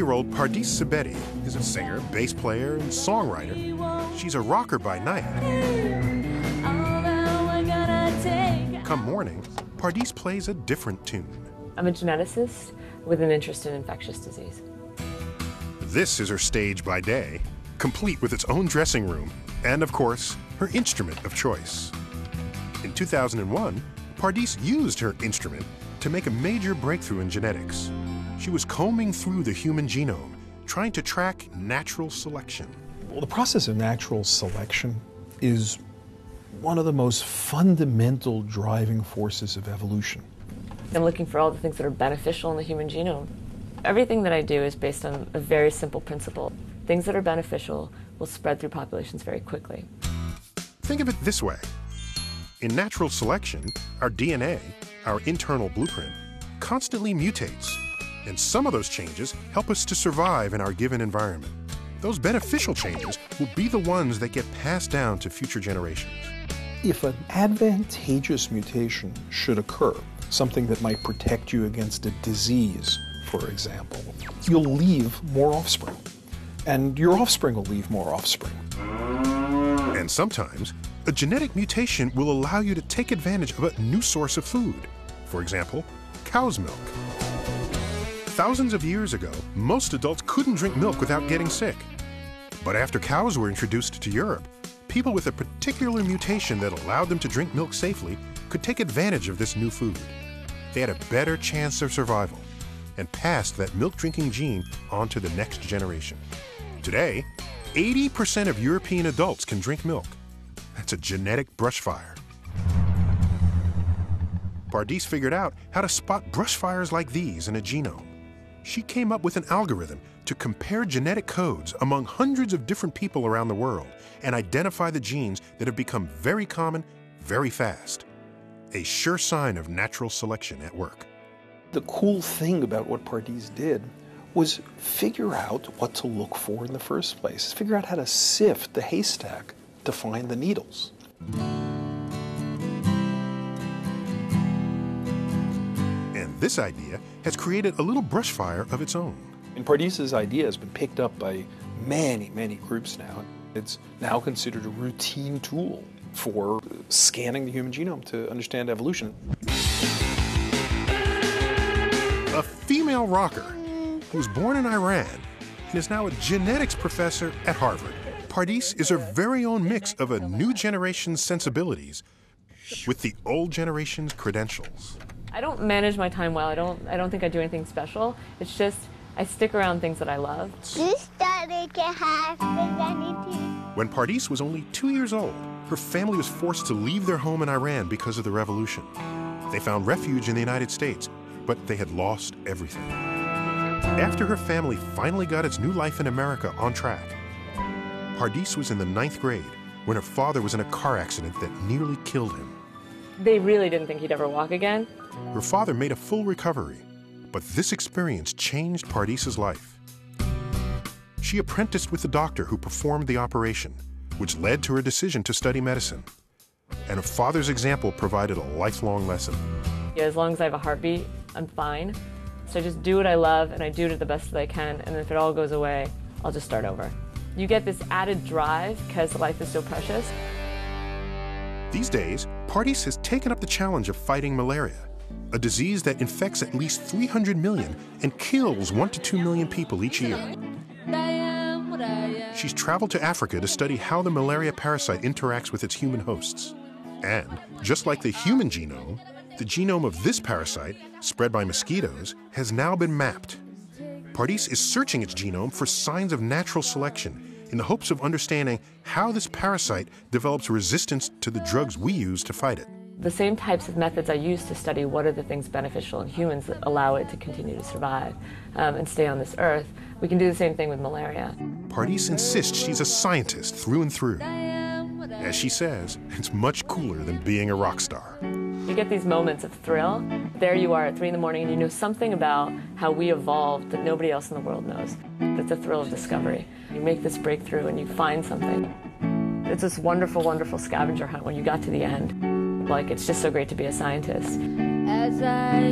30-year-old Pardis Sabeti is a singer, bass player, and songwriter. She's a rocker by night. Come morning, Pardis plays a different tune. I'm a geneticist with an interest in infectious disease. This is her stage by day, complete with its own dressing room and, of course, her instrument of choice. In 2001, Pardis used her instrument to make a major breakthrough in genetics. She was combing through the human genome, trying to track natural selection. Well, the process of natural selection is one of the most fundamental driving forces of evolution. I'm looking for all the things that are beneficial in the human genome. Everything that I do is based on a very simple principle. Things that are beneficial will spread through populations very quickly. Think of it this way. In natural selection, our DNA, our internal blueprint, constantly mutates, and some of those changes help us to survive in our given environment. Those beneficial changes will be the ones that get passed down to future generations. If an advantageous mutation should occur, something that might protect you against a disease, for example, you'll leave more offspring, and your offspring will leave more offspring. And sometimes, a genetic mutation will allow you to take advantage of a new source of food. For example, cow's milk. Thousands of years ago, most adults couldn't drink milk without getting sick. But after cows were introduced to Europe, people with a particular mutation that allowed them to drink milk safely could take advantage of this new food. They had a better chance of survival and passed that milk-drinking gene on to the next generation. Today, 80% of European adults can drink milk. That's a genetic brush fire. Pardis figured out how to spot brush fires like these in a genome. She came up with an algorithm to compare genetic codes among hundreds of different people around the world and identify the genes that have become very common very fast. A sure sign of natural selection at work. The cool thing about what Pardis did was figure out what to look for in the first place, figure out how to sift the haystack to find the needles. And this idea has created a little brush fire of its own. And Pardis's idea has been picked up by many, many groups now. It's now considered a routine tool for scanning the human genome to understand evolution. A female rocker who was born in Iran and is now a genetics professor at Harvard. Pardis is her very own mix of a new generation's sensibilities with the old generation's credentials. I don't manage my time well. I don't think I do anything special. It's just I stick around things that I love. When Pardis was only 2 years old, her family was forced to leave their home in Iran because of the revolution. They found refuge in the United States, but they had lost everything. After her family finally got its new life in America on track, Pardis was in the 9th grade when her father was in a car accident that nearly killed him. They really didn't think he'd ever walk again. Her father made a full recovery, but this experience changed Pardis's life. She apprenticed with the doctor who performed the operation, which led to her decision to study medicine. And her father's example provided a lifelong lesson. As long as I have a heartbeat, I'm fine. So I just do what I love, and I do it the best that I can, and if it all goes away, I'll just start over. You get this added drive because life is so precious. These days, Pardis has taken up the challenge of fighting malaria, a disease that infects at least 300 million and kills 1 to 2 million people each year. She's traveled to Africa to study how the malaria parasite interacts with its human hosts. And, just like the human genome, the genome of this parasite, spread by mosquitoes, has now been mapped. Pardis is searching its genome for signs of natural selection in the hopes of understanding how this parasite develops resistance to the drugs we use to fight it. The same types of methods I use to study what are the things beneficial in humans that allow it to continue to survive and stay on this earth, we can do the same thing with malaria. Pardis insists she's a scientist through and through. As she says, it's much cooler than being a rock star. You get these moments of thrill. There you are at 3 in the morning and you know something about how we evolved that nobody else in the world knows. That's a thrill of discovery. You make this breakthrough and you find something. It's this wonderful, wonderful scavenger hunt when you got to the end. Like, it's just so great to be a scientist. As I